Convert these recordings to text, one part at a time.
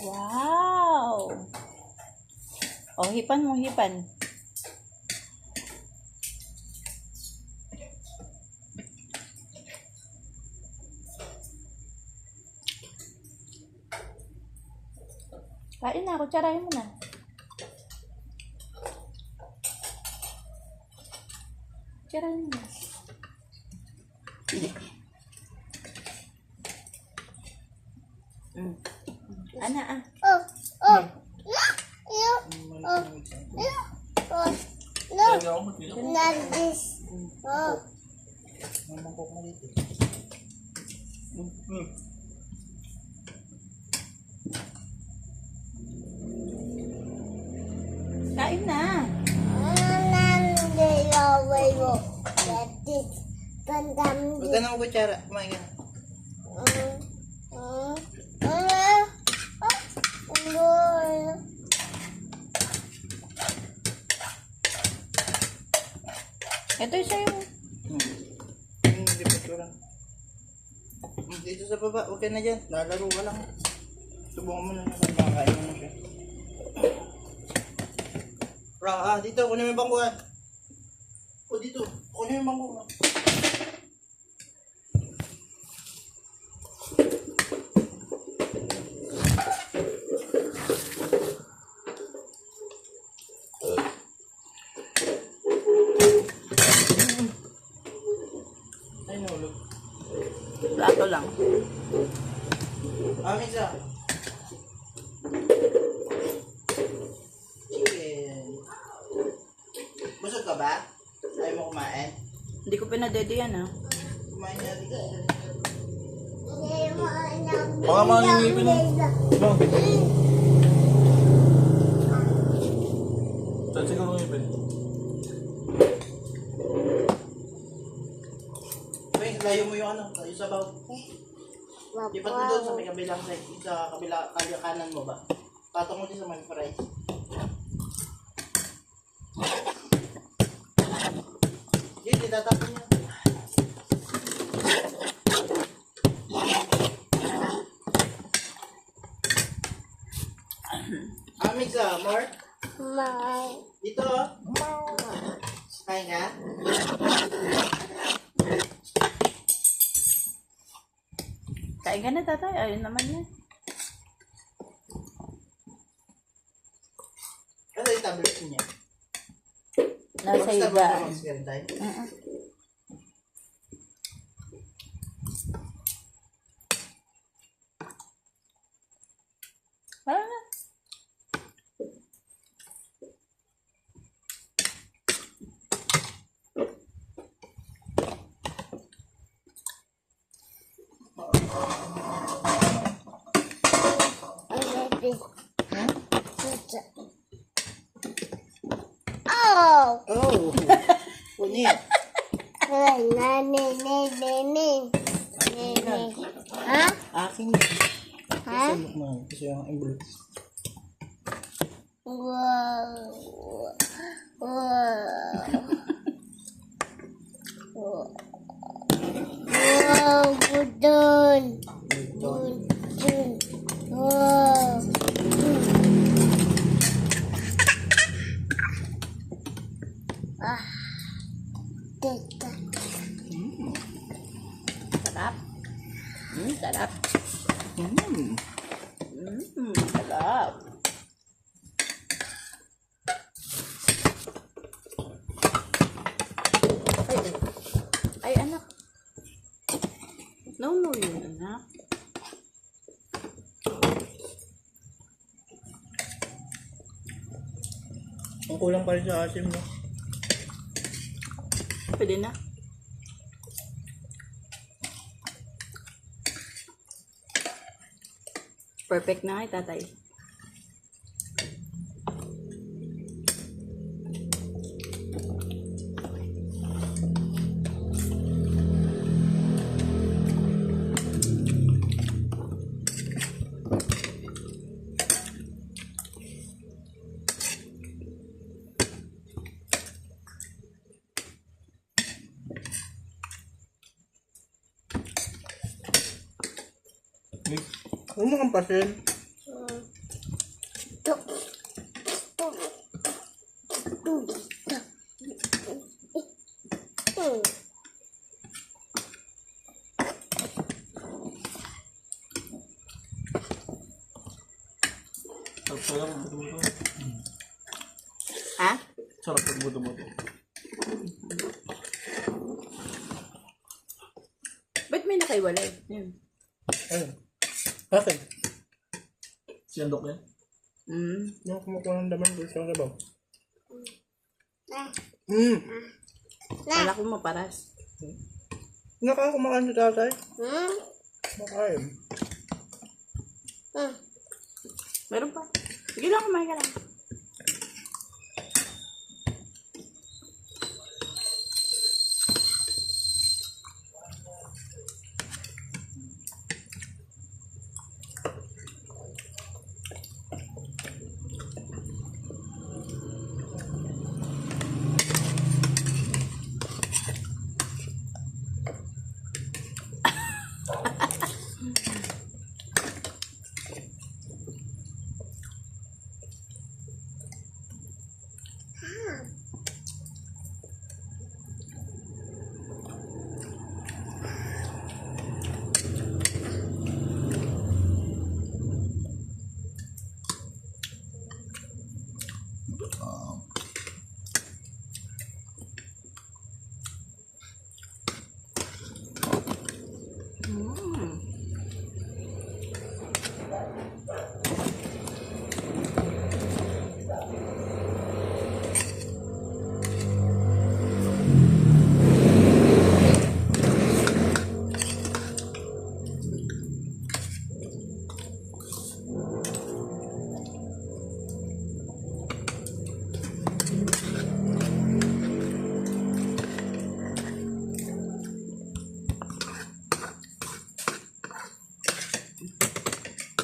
Wow! Oh, hipan mo, hipan. Kain na, kutsarahin mo na. Kutsarahin mo na. Ana, ah. Not this. Kain na. Huwag ka na kutsara. Kumain ka na. Ito yung sa'yo. Dito sa baba. Huwag ka na dyan. Lalaro ka lang. Subukan mo na na. Makakain mo na siya. Dito. Kunin mo yung bangkuhan. O dito. Kunin mo yung bangkuhan. Ay, nulog. Plato lang. Misa. Chicken. Busog ka ba? Ayaw mo kumain? Hindi ko pinadede yan, ah. Kumain na dito. Baka maningipin mo. Bang. Saan siguro ngipin? Wait, layo mo yung ano. Layo sa baw. Lipat mo doon sa may kabilang side. Sa kabila, kanan mo ba? Patong mo din sa may fries. Hindi, tatapin niya. Misa, more? Dito, oh. Kain ka? Kain ka na, tatay. Ayun naman yan. Ano yung tablet niya? Nasa Basta iba. ba mag-screen time? Ah. Oh! Punit! Akin yan. Kasi mo, kasi yung envelope. Sarap. Sarap. Sarap. Ay, anak. No, yun, anak. Ang kulang pa rin sa asim, no? Pwede na. Perfect na, tatay. Huwag mo kang pasin. Sarap pala pag buto-buto. Ha? Sarap pag buto-buto. Ba't may nakaiwalay? Yun. Ayun. Bakit? Siyandok yan. Yung kumukuha ng laman ko sa sabaw. Wala ko maparas. Nakakumakain si tatay? Makain. Meron pa. Sige lang, kumain ka lang.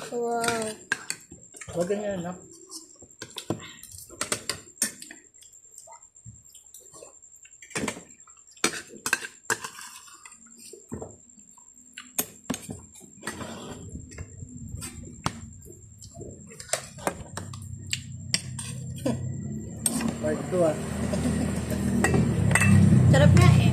Wow. Huwag ganyan, no? Part 2 ah. Sarap nga eh.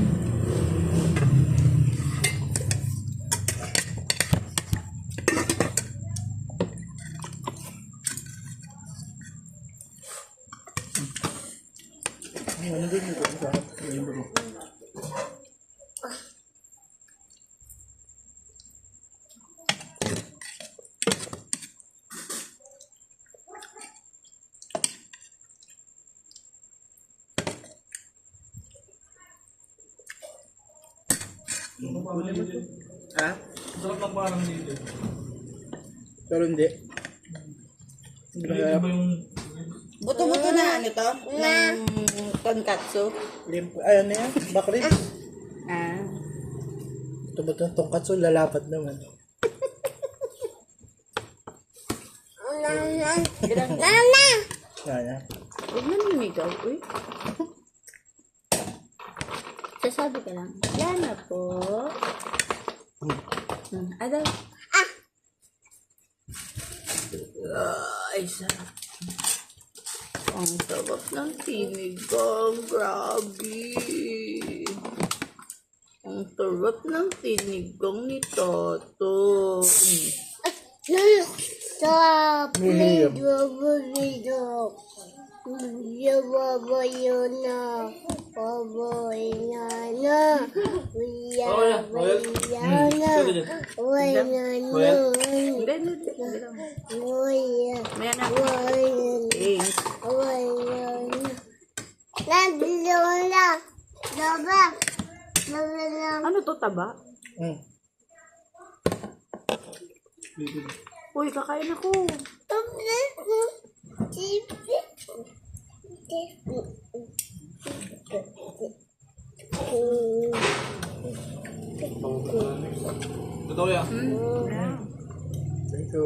Ano din ito? Sarap. Ayun mo. Ha? Sarap lang parang dito. Pero hindi. Hindi Iba yung... Buto-buto na ano to? Ng tonkatsu. Ayun na yan. Back ribs. Ah. Ito ba itong tongkatsu? Lalapat naman. Yan. Huwag naninigaw. Uy. Sasabi ka lang. Yan na po. Ada. Ay, sarap. Ang sarap ng tinigang. Grabe. Ang sarap ng tinigang ni Toto. Stop. Hihiyam. Video. Baboy na. Baboy na na. Baboy na na. Hindi, hindi. Baboy May anak. na. Eh. Ano to, taba? Uy, kakain ako. Totoo yan. Thank you.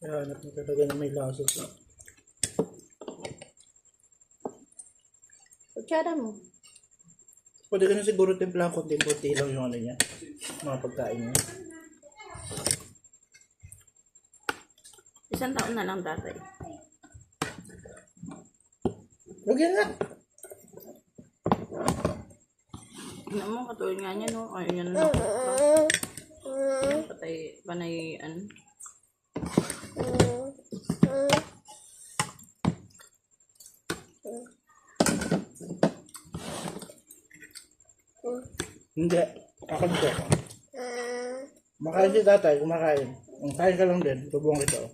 Hanap mo talaga na may lasa sa... Kutsara mo. Pwede ka na siguro timplahan konti-konti lang yung ano niya. Mga pagkain niya. 1 taon na lang tatay. Huwag yan nga. Ano mo, katulad nga niya, no? Ayun yan, no? Patay, panay, ano? Hindi. Ako dito. Makain si tatay, kumakain. Ang kain ka lang din, tubong ito.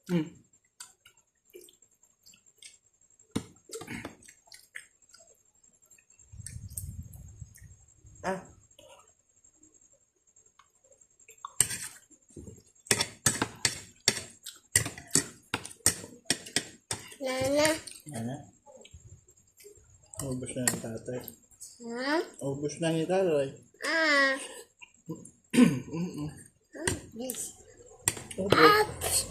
Mm. Ah. Nana. Ano? Ubus na ni tatay. Ha? Ubus na ni tatay. Ah. This. Ubus.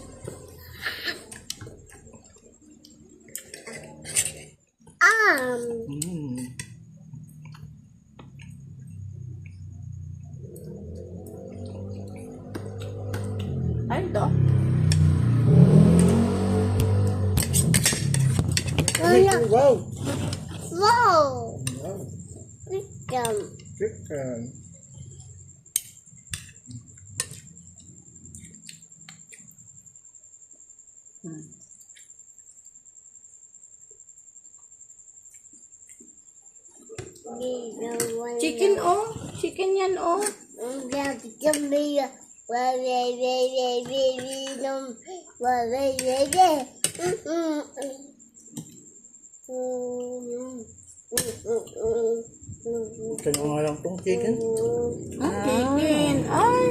Mm. Ay, ito. Ay, wow! Wow. Wow! Chicken. Chicken. Chicken, oh. Chicken yan, oh. Chicken ko nga lang tong chicken. Chicken. Ay.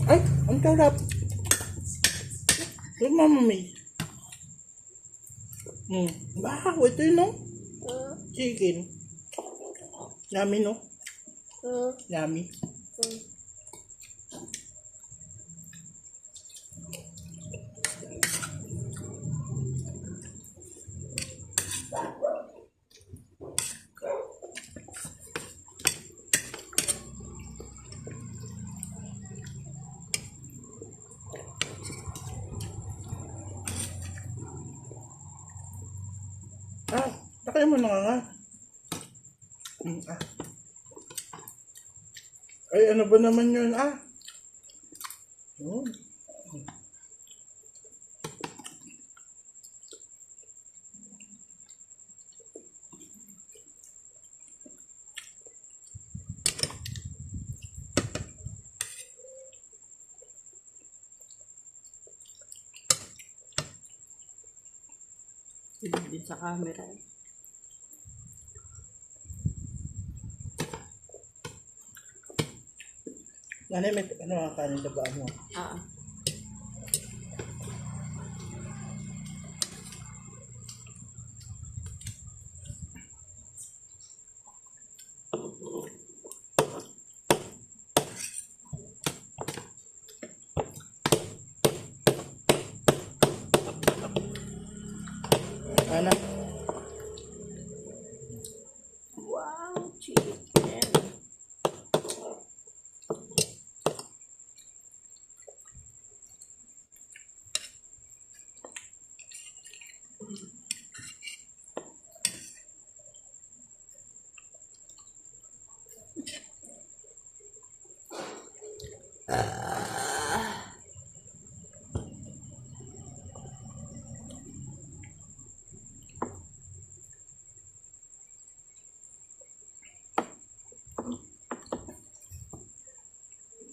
Ay, ang sarap. Ay, mami. Wow, ito yun, no? Chicken. Yummy, no? Yummy. Ah, takay mo na nga. Ah. Ay, ano ba naman yun? Ah. Yun. Din sa camera. Nanay, may ano ang kanin na ba mo? Ah. Ana? Wow, chicken.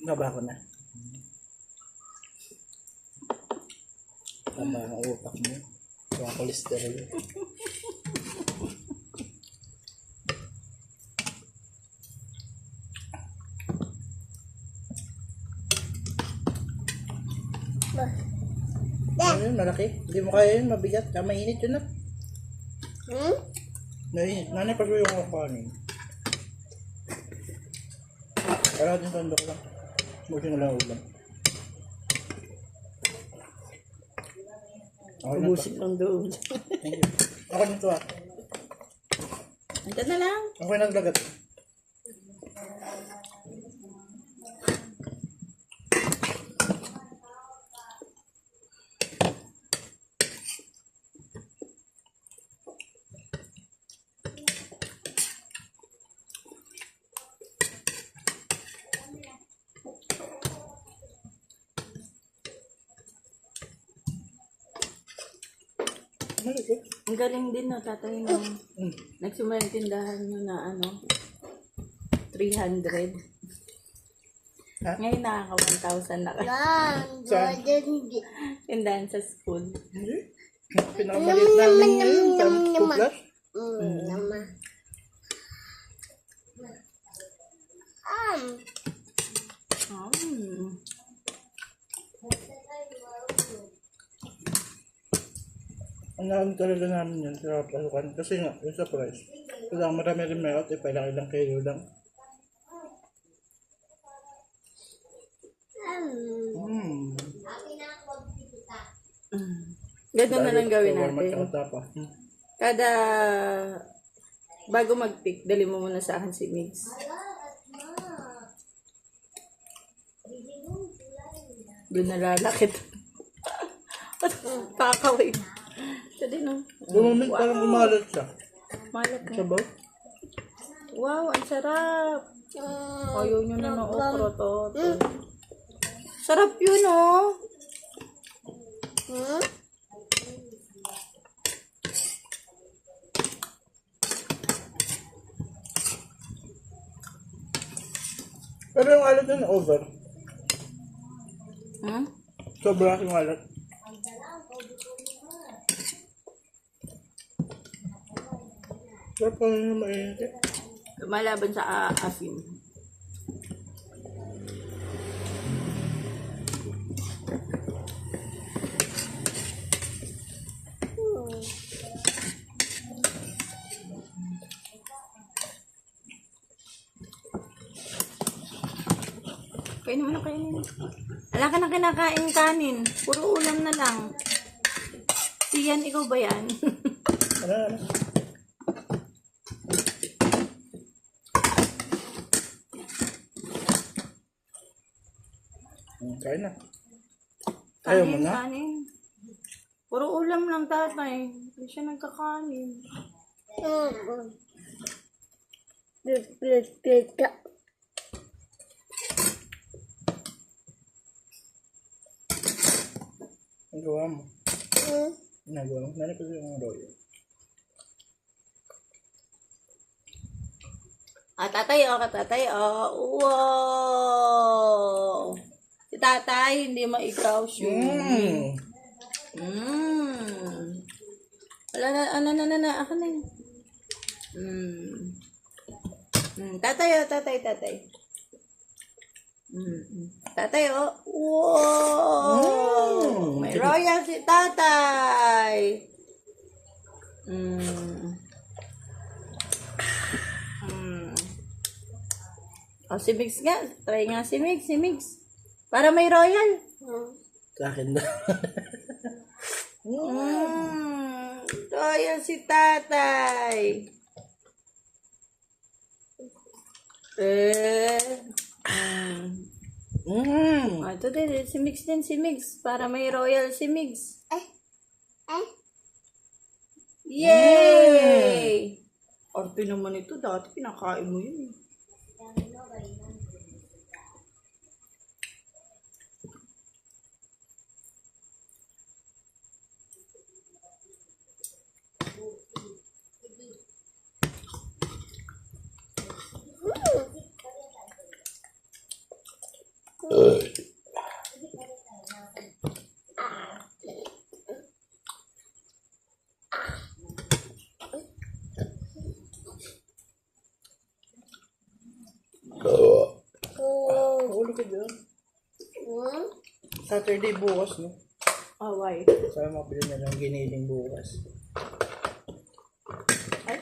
Naba ko na. Tama ang utak mo. Yung cholesterol. Ano yun, malaki? Hindi mo kaya yun, mabigat. Mainit yun na. Mainit. Nanay, pasuyo ko ang kanin. Para natin tandok lang. Buti na lang ulam. Okay na to. Ubusin lang doon. Thank you. Okay na to ah. Ito na lang. Okay na lagat. Ang galing din no, tatay no. Nagsimula yung tindahan nyo na ano, 300. Ha? Ngayon nakaka 1,000 na kayo. Saan? Tindahan sa school. Hindi. Pinakamaliit namin ngayon. Times 2 plus. Naman. Ang namin talaga namin yun sa pasukan. Kasi nga, yung sa price. Kailangan marami rin may out. Ilang kilo lang. Ganun na lang gawin natin. Kada bago mag-pick, dali mo muna sa akin si Migs. Doon nalalakit. Pakakawin. Ito din no. Bumamit parang umalat siya. Malat na. Sabaw? Wow, ang sarap. Ayaw nyo na ng okra to. Sarap yun oh. Pero yung alat na over. Sobra yung alat. Sarap pa rin yung mainit. Lumalaban sa asin. Kainin mo na, kainin. Wala ka na kinakain kanin. Puro ulam na lang. Siyan, ikaw ba yan? Ano? Kain na. Ayaw mo na? Kanin. Puro ulam lang tatay. Hindi siya nagkakanin. Ang gawa mo. Nagawa mo. Nari ko yung royo. Tatay, katatay, wow! Si tatay, hindi maikaw siya. Wala na, ako na yun. Tatay, tatay. Tatay, wow! May royal si tatay. Si Mix nga. Try nga si Mix. Para may royal. Sa akin na. Royal si tatay. Ito din, si Mix. Para may royal si Mix. Yay! Arte naman ito. Dati pinakain mo yun. Saturday bukas, no? Oh, why? Sabi mabili na lang giniling bukas. Ay,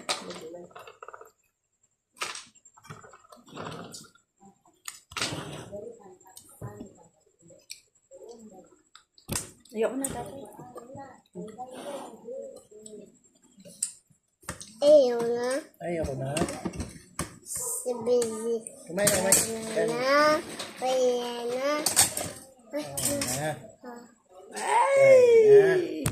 ayoko na tatay. Ayaw na. Ay, ako na. Si Busy. Kumain na, kumain. Yan. Na. Kaya na. Na. Ay!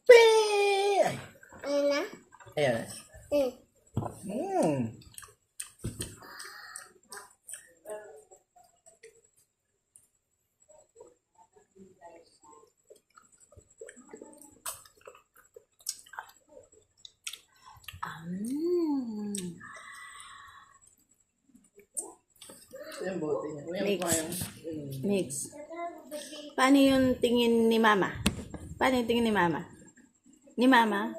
Ay! Ayaw na. Ayan. Eh. Yung bote niya. Kuya, Mix. kumain. Mix. Paano yung tingin ni Mama? Paano yung tingin ni Mama? Ni Mama?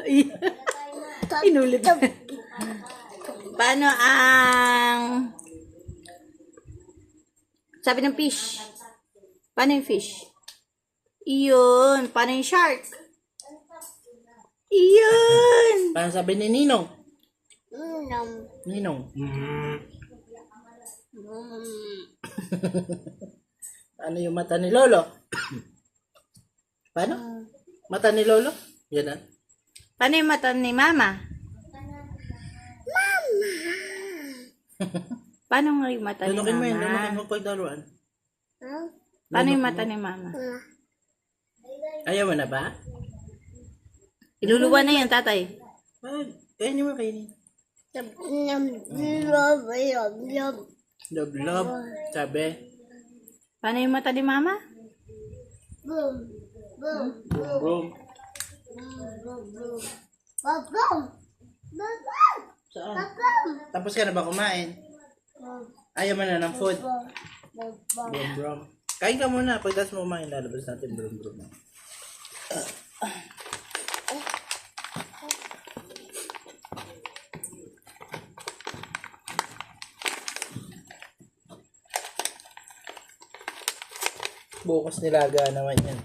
Ay, inulit. Paano ang... Sabi ng fish? Paano yung fish? Iyon. Paano yung shark? Iyon. Parang sabi ni Ninong. Nom. Ninong. Ano yung mata ni Lolo? Paano? Mata ni Lolo? Yan na. Paano yung mata ni Mama? Paano nga yung mata ni Lunukin mo yun. Lunukin Mama? mo pagdaruan. Huh? Paano yung mata ni Mama? Ayaw mo na ba? Iluluwa na yan, tatay. Ay, kainin mo, kainin. Nom. Love. Love. Love. Love, love. Sabi. Paano yung mata ni Mama? Boom. Boom. Boom, boom. Boom. Boom. Boom. Boom. Boom. Saan? Boom. Tapos ka na ba kumain? Ayaw mo na ng food. Boom. Brum, brum. Kain ka muna. Pagdas mo kumain, lalabas natin brum, brum. Bukas nilaga naman yan.